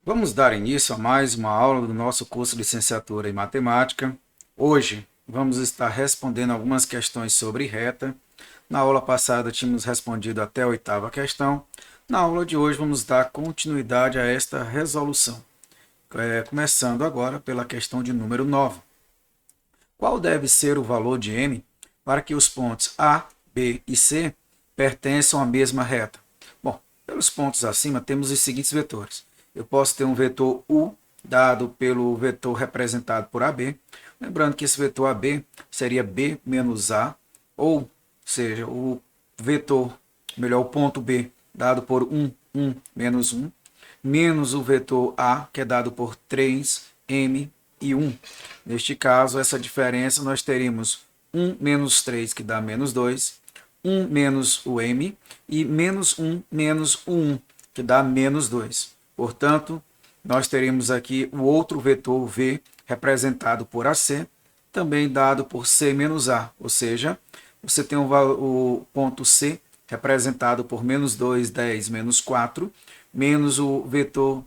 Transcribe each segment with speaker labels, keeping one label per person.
Speaker 1: Vamos dar início a mais uma aula do nosso curso de Licenciatura em Matemática. Hoje vamos estar respondendo algumas questões sobre reta. Na aula passada tínhamos respondido até a oitava questão. Na aula de hoje vamos dar continuidade a esta resolução. Começando agora pela questão de número 9. Qual deve ser o valor de m para que os pontos A, B e C pertençam à mesma reta? Bom, pelos pontos acima temos os seguintes vetores. Eu posso ter um vetor U dado pelo vetor representado por AB. Lembrando que esse vetor AB seria B menos A, ou seja, o vetor, melhor, o ponto B dado por 1 menos 1, menos o vetor A, que é dado por 3M e 1. Neste caso, essa diferença nós teríamos 1 menos 3, que dá menos 2, 1 menos o M, e menos 1 menos o 1, que dá menos 2. Portanto, nós teremos aqui o outro vetor V, representado por AC, também dado por C menos A, ou seja, você tem o ponto C, representado por menos 2, 10, menos 4, menos o vetor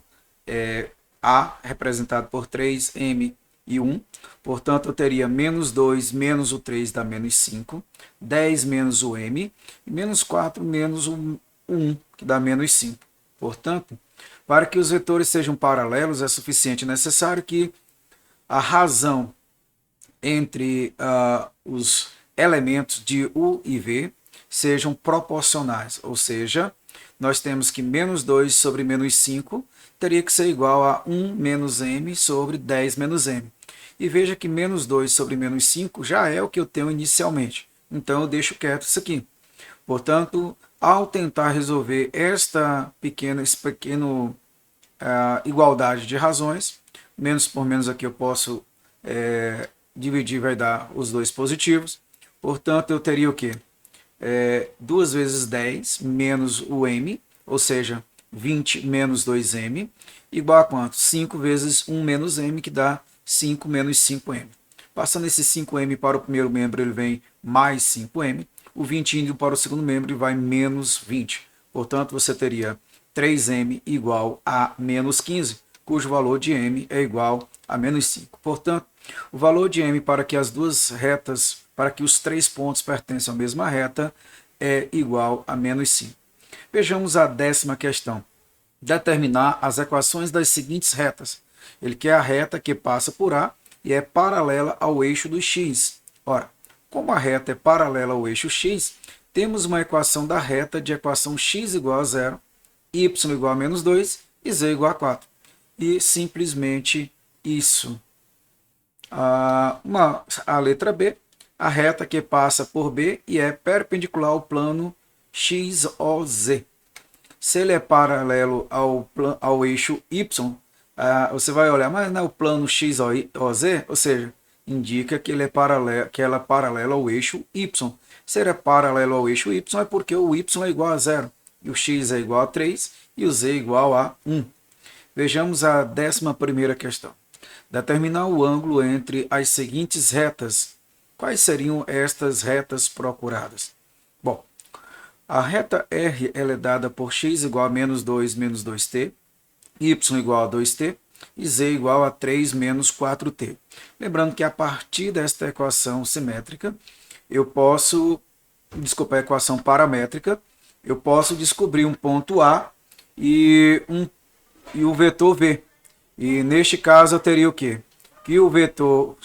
Speaker 1: A, representado por 3, M e 1. Portanto, eu teria menos 2 menos o 3 dá menos 5, 10 menos o M, e menos 4 menos o 1, que dá menos 5. Portanto, para que os vetores sejam paralelos, é suficiente e necessário que a razão entre os elementos de U e V sejam proporcionais, ou seja, nós temos que menos 2 sobre menos 5 teria que ser igual a 1 menos M sobre 10 menos M. E veja que menos 2 sobre menos 5 já é o que eu tenho inicialmente, então eu deixo quieto isso aqui. Portanto, ao tentar resolver esse pequeno igualdade de razões, menos por menos aqui eu posso dividir, vai dar os dois positivos. Portanto, eu teria o quê? 2 vezes 10 menos o M, ou seja, 20 menos 2M, igual a quanto? 5 vezes 1 menos M, que dá 5 menos 5M. Passando esse 5M para o primeiro membro, ele vem mais 5M. O 20 indo para o segundo membro, ele vai menos 20. Portanto, você teria 3M igual a menos 15, cujo valor de M é igual a menos 5. Portanto, o valor de M para que as duas retas, para que os três pontos pertençam à mesma reta, é igual a menos 5. Vejamos a 10ª questão. Determinar as equações das seguintes retas. Ele quer a reta que passa por A e é paralela ao eixo do x. Ora, como a reta é paralela ao eixo x, temos uma equação da reta de equação x igual a 0, y igual a menos 2 e z igual a 4. E simplesmente isso. A letra B, a reta que passa por B e é perpendicular ao plano XOZ. Se ele é paralelo ao eixo Y, você vai olhar, mas não é o plano XOZ? Ou seja, indica que ela é paralela ao eixo Y. Se ele é paralelo ao eixo Y, é porque o Y é igual a 0, e o X é igual a 3, e o Z é igual a 1. Vejamos a 11ª questão. Determinar o ângulo entre as seguintes retas. Quais seriam estas retas procuradas? Bom, a reta R ela é dada por x igual a menos 2 menos 2t, y igual a 2t e z igual a 3 menos 4t. Lembrando que a partir desta equação simétrica, eu posso, a equação paramétrica, eu posso descobrir um ponto A e o vetor V. E neste caso eu teria o quê? Que o vetor,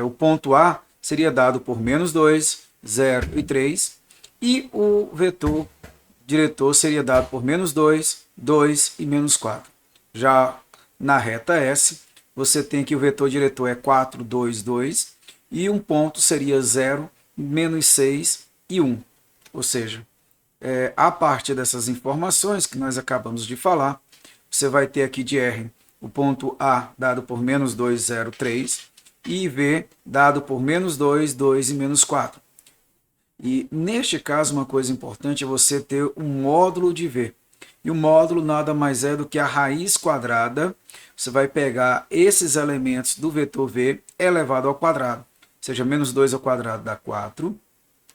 Speaker 1: o ponto A seria dado por menos 2, 0 e 3, e o vetor diretor seria dado por menos 2, 2 e menos 4. Já na reta S, você tem que o vetor diretor é 4, 2, 2, e um ponto seria 0, menos 6 e 1. Ou seja, a partir dessas informações que nós acabamos de falar, você vai ter aqui de R o ponto A dado por menos 2, 0, 3, e V dado por menos 2, 2 e menos 4. E neste caso, uma coisa importante é você ter um módulo de V. E o módulo nada mais é do que a raiz quadrada. Você vai pegar esses elementos do vetor V elevado ao quadrado. Ou seja, menos 2 ao quadrado dá 4,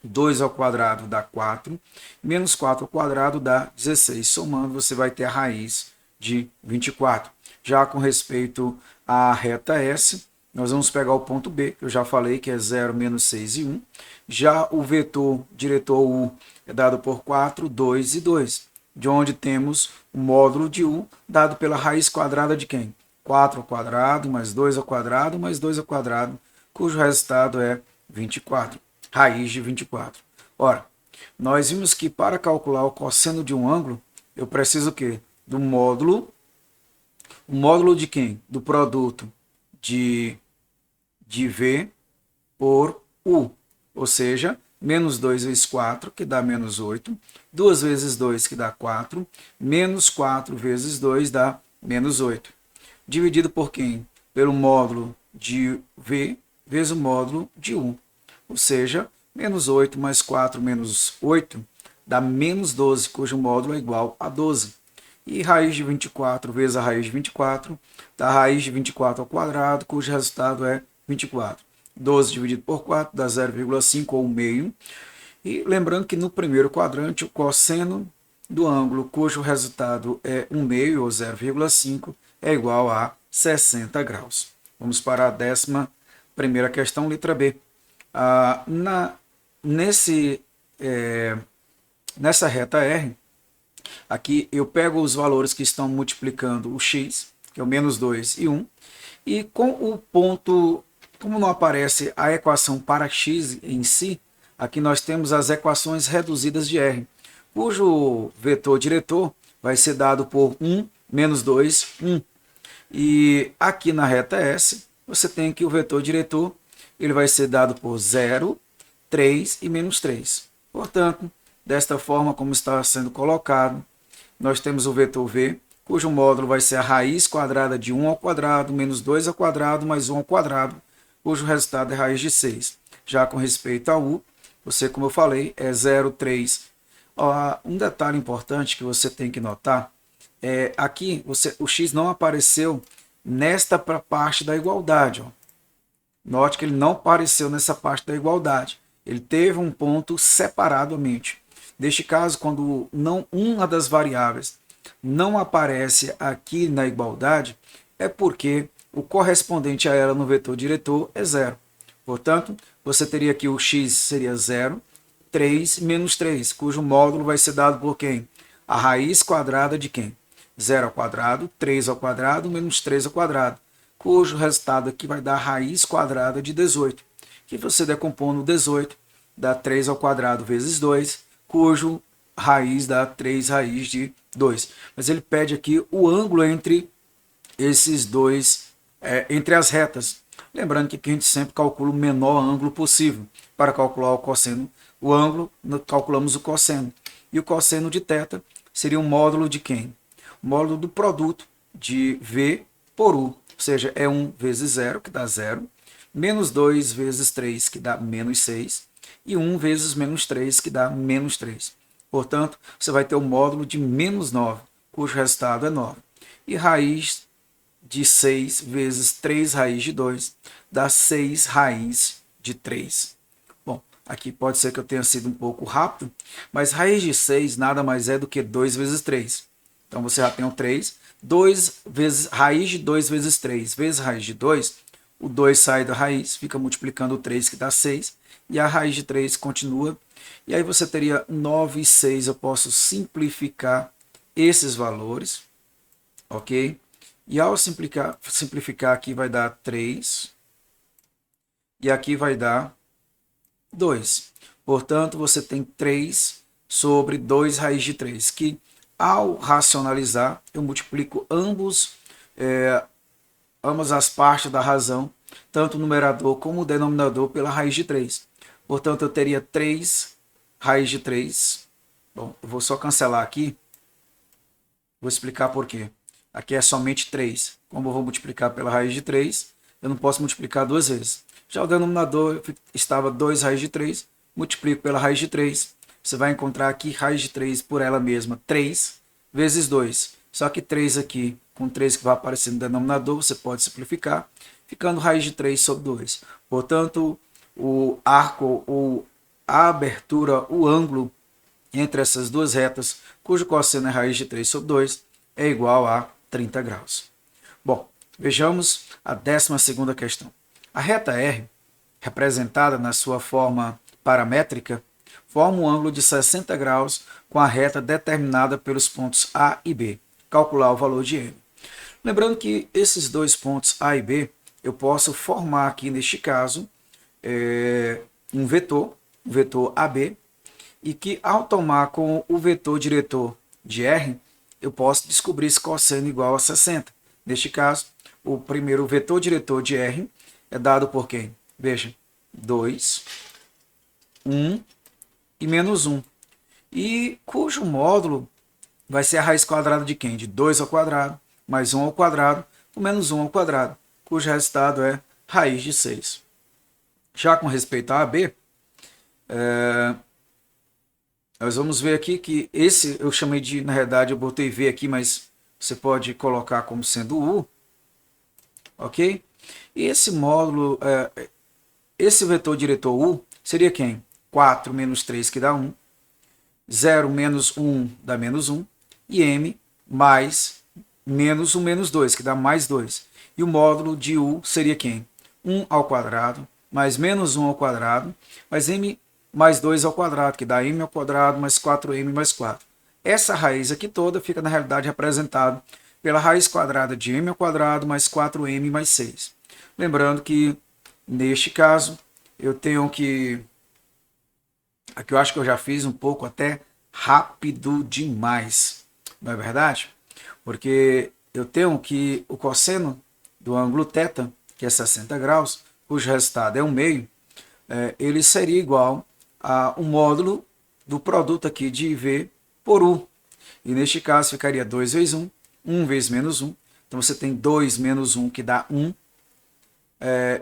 Speaker 1: 2 ao quadrado dá 4, menos 4 ao quadrado dá 16. Somando, você vai ter a raiz de 24. Já com respeito à reta S, nós vamos pegar o ponto B, que eu já falei que é 0, menos 6 e 1. Já o vetor diretor U é dado por 4, 2 e 2, de onde temos o módulo de U dado pela raiz quadrada de quem? 4 ao quadrado, mais 2 ao quadrado, mais 2 ao quadrado, cujo resultado é 24, raiz de 24. Ora, nós vimos que para calcular o cosseno de um ângulo, eu preciso o quê? Do módulo. O módulo de quem? Do produto de V por U. Ou seja, menos 2 vezes 4, que dá menos 8. 2 vezes 2, que dá 4. Menos 4 vezes 2 dá menos 8. Dividido por quem? Pelo módulo de V vezes o módulo de U. Ou seja, menos 8 mais 4 menos 8 dá menos 12, cujo módulo é igual a 12. E raiz de 24 vezes a raiz de 24 dá raiz de 24 ao quadrado, cujo resultado é 24. 12 dividido por 4 dá 0,5 ou 1/2. E lembrando que no primeiro quadrante o cosseno do ângulo cujo resultado é 1/2 ou 0,5 é igual a 60 graus. Vamos para a 11ª questão, letra B. Nessa reta R, aqui eu pego os valores que estão multiplicando o x, que é o menos 2 e 1, e com o ponto, como não aparece a equação para x em si, aqui nós temos as equações reduzidas de R, cujo vetor diretor vai ser dado por 1, menos 2, 1. E aqui na reta S, você tem que o vetor diretor ele vai ser dado por 0, 3 e menos 3. Portanto, desta forma como está sendo colocado, nós temos o vetor V, cujo módulo vai ser a raiz quadrada de 1 ao quadrado, menos 2 ao quadrado, mais 1 ao quadrado, cujo resultado é raiz de 6. Já com respeito ao U, você, como eu falei, é 0, 3. Um detalhe importante que você tem que notar é aqui o x não apareceu nesta parte da igualdade. Note que ele não apareceu nessa parte da igualdade. Ele teve um ponto separadamente. Neste caso, quando uma das variáveis não aparece aqui na igualdade, é porque o correspondente a ela no vetor diretor é 0. Portanto, você teria aqui o x seria 0, 3 menos 3, cujo módulo vai ser dado por quem? A raiz quadrada de quem? 0 ao quadrado, 3 ao quadrado, menos 3 ao quadrado, cujo resultado aqui vai dar a raiz quadrada de 18, que você decompondo 18, dá 3 ao quadrado vezes 2, cujo raiz dá 3 raiz de 2. Mas ele pede aqui o ângulo entre esses dois, entre as retas. Lembrando que aqui a gente sempre calcula o menor ângulo possível para calcular o cosseno. O ângulo, calculamos o cosseno. E o cosseno de θ seria um módulo de quem? O módulo do produto de V por U. Ou seja, é 1 vezes 0, que dá 0. Menos 2 vezes 3, que dá menos 6. E 1 vezes menos 3, que dá menos 3. Portanto, você vai ter o módulo de menos 9, cujo resultado é 9. E raiz de 6 vezes 3 raiz de 2 dá 6 raiz de 3. Bom, aqui pode ser que eu tenha sido um pouco rápido, mas raiz de 6 nada mais é do que 2 vezes 3. Então você já tem o 3. 2 vezes, raiz de 2 vezes 3 vezes raiz de 2. O 2 sai da raiz, fica multiplicando o 3, que dá 6. E a raiz de 3 continua. E aí você teria 9 e 6. Eu posso simplificar esses valores. Ok? E ao simplificar aqui vai dar 3. E aqui vai dar 2. Portanto, você tem 3 sobre 2 raiz de 3. Que ao racionalizar, eu multiplico ambas as partes da razão, tanto o numerador como o denominador, pela raiz de 3. Portanto, eu teria 3 raiz de 3. Bom, eu vou só cancelar aqui. Vou explicar por quê. Aqui é somente 3. Como eu vou multiplicar pela raiz de 3, eu não posso multiplicar duas vezes. Já o denominador estava 2 raiz de 3, multiplico pela raiz de 3. Você vai encontrar aqui raiz de 3 por ela mesma, 3 vezes 2. Só que 3 aqui, com 3 que vai aparecer no denominador, você pode simplificar, ficando raiz de 3 sobre 2. Portanto, o arco, ou a abertura, o ângulo entre essas duas retas, cujo cosseno é raiz de 3 sobre 2, é igual a 30 graus. Bom, vejamos a 12ª questão. A reta R, representada na sua forma paramétrica, forma um ângulo de 60 graus com a reta determinada pelos pontos A e B. Calcular o valor de M. Lembrando que esses dois pontos A e B, eu posso formar aqui, neste caso, um vetor AB, e que ao tomar com o vetor diretor de R, eu posso descobrir esse cosseno igual a 60. Neste caso, o primeiro vetor diretor de R é dado por quem? Veja, 2, 1 e menos 1. E cujo módulo vai ser a raiz quadrada de quem? De 2 ao quadrado, mais 1 ao quadrado, com menos 1 ao quadrado, cujo resultado é raiz de 6. Já com respeito a AB, nós vamos ver aqui que esse eu chamei de, na realidade eu botei V aqui, mas você pode colocar como sendo U, ok? E esse módulo, esse vetor diretor U seria quem? 4 menos 3 que dá 1, 0 menos 1 dá menos 1, e M mais menos 1 menos 2, que dá mais 2. E o módulo de U seria quem? 1 ao quadrado, mais menos 1 ao quadrado, mais M mais 2 ao quadrado, que dá M ao quadrado, mais 4M mais 4. Essa raiz aqui toda fica, na realidade, representada pela raiz quadrada de M ao quadrado, mais 4M mais 6. Lembrando que, neste caso, eu tenho que... Aqui eu acho que eu já fiz um pouco até rápido demais, não é verdade? Porque eu tenho que o cosseno do ângulo θ, que é 60 graus, cujo resultado é 1 meio, ele seria igual a um módulo do produto aqui de V por U. E neste caso ficaria 2 vezes 1, 1 vezes menos 1. Então você tem 2 menos 1, que dá 1.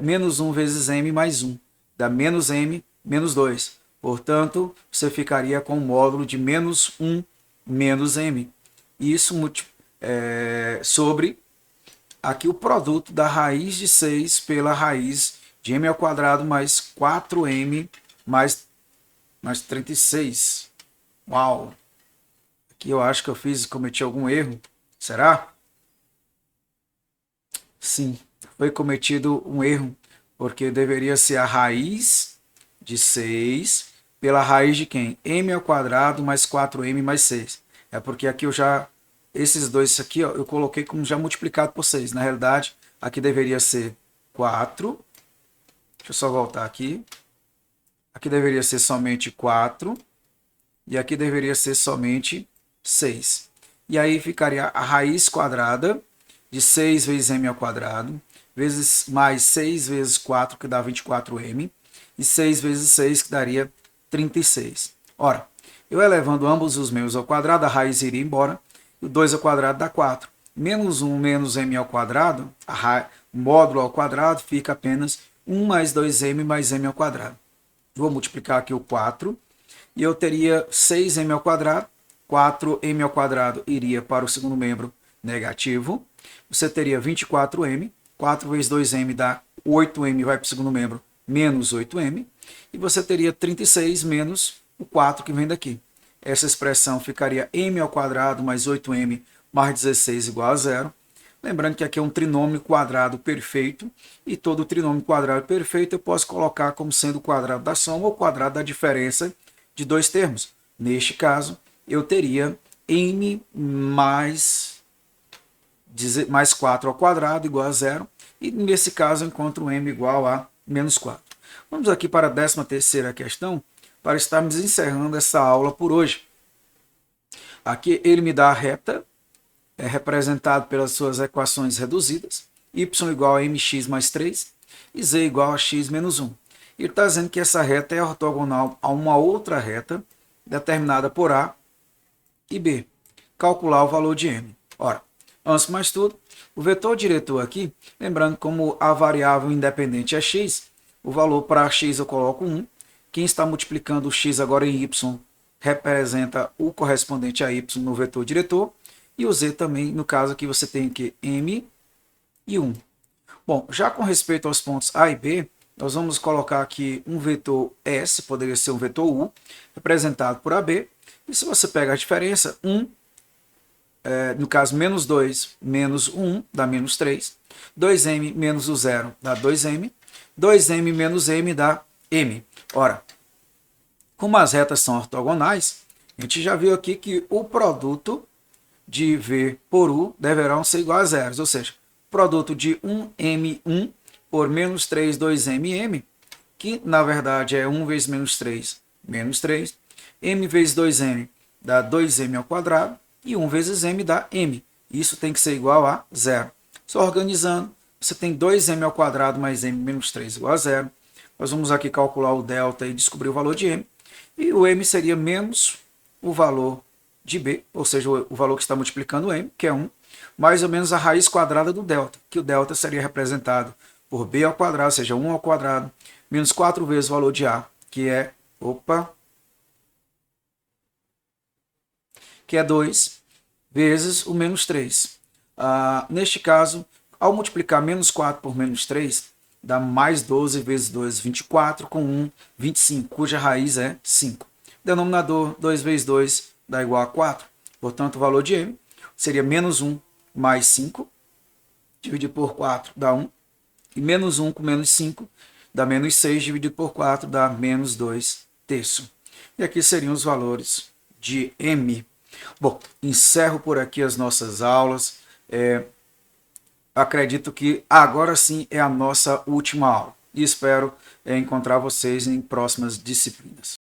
Speaker 1: Menos 1 vezes M mais 1, dá menos M menos 2. Portanto, você ficaria com o módulo de menos 1 menos M. Isso sobre aqui o produto da raiz de 6 pela raiz de M ao quadrado mais 4M mais 36. Uau! Aqui eu acho que eu cometi algum erro. Será? Sim, foi cometido um erro, porque deveria ser a raiz de 6 pela raiz de quem? M ao quadrado mais 4M mais 6. É porque aqui eu já... Esses dois aqui ó, eu coloquei como já multiplicado por 6. Na realidade, aqui deveria ser 4. Deixa eu só voltar aqui. Aqui deveria ser somente 4. E aqui deveria ser somente 6. E aí ficaria a raiz quadrada de 6 vezes m ao quadrado, vezes mais 6 vezes 4, que dá 24m, e 6 vezes 6, que daria 36. Ora, eu elevando ambos os meios ao quadrado, a raiz iria embora, e o 2 ao quadrado dá 4. Menos 1 menos m ao quadrado, o módulo ao quadrado fica apenas 1 mais 2m mais m ao quadrado. Vou multiplicar aqui o 4, e eu teria 6m ao quadrado, 4m ao quadrado iria para o segundo membro negativo, você teria 24m, 4 vezes 2m dá 8m, vai para o segundo membro, menos 8m, e você teria 36 menos o 4 que vem daqui. Essa expressão ficaria m ao quadrado mais 8m mais 16 igual a zero. Lembrando que aqui é um trinômio quadrado perfeito, e todo trinômio quadrado perfeito eu posso colocar como sendo o quadrado da soma ou o quadrado da diferença de dois termos. Neste caso, eu teria m mais 4 ao quadrado igual a zero, e nesse caso eu encontro m igual a menos 4. Vamos aqui para a 13ª questão, para estarmos encerrando essa aula por hoje. Aqui ele me dá a reta, representado pelas suas equações reduzidas, y igual a mx mais 3 e z igual a x menos 1. Ele está dizendo que essa reta é ortogonal a uma outra reta determinada por A e B. Calcular o valor de m. Ora, antes de mais tudo, o vetor diretor aqui, lembrando como a variável independente é x, o valor para x eu coloco 1. Quem está multiplicando o x agora em y representa o correspondente a y no vetor diretor. E o z também, no caso aqui você tem que m e 1. Bom, já com respeito aos pontos A e B, nós vamos colocar aqui um vetor S, poderia ser um vetor U, representado por AB. E se você pega a diferença, 1 no caso, menos 2 menos 1 dá menos 3. 2m menos o 0 dá 2m. 2m menos m dá m. Ora, como as retas são ortogonais, a gente já viu aqui que o produto de v por u deverão ser igual a zeros, ou seja, produto de 1m1 por menos 3, 2mm, que na verdade é 1 vezes menos 3, menos 3, m vezes 2m dá 2m ao quadrado, e 1 vezes m dá m. Isso tem que ser igual a zero. Só organizando, você tem 2m ao quadrado mais m menos 3 igual a zero. Nós vamos aqui calcular o delta e descobrir o valor de m. E o m seria menos o valor de b, ou seja, o valor que está multiplicando m, que é 1, mais ou menos a raiz quadrada do delta, que o delta seria representado por b ao quadrado, ou seja, 1 ao quadrado, menos 4 vezes o valor de a, que é, que é 2, vezes o menos 3. Neste caso, ao multiplicar menos 4 por menos 3, dá mais 12 vezes 2, 24, com 1, 25, cuja raiz é 5. Denominador, 2 vezes 2 dá igual a 4. Portanto, o valor de m seria menos 1 mais 5, dividido por 4 dá 1. E menos 1 com menos 5 dá menos 6, dividido por 4 dá menos 2 terços. E aqui seriam os valores de m. Bom, encerro por aqui as nossas aulas. Acredito que agora sim é a nossa última aula. E espero encontrar vocês em próximas disciplinas.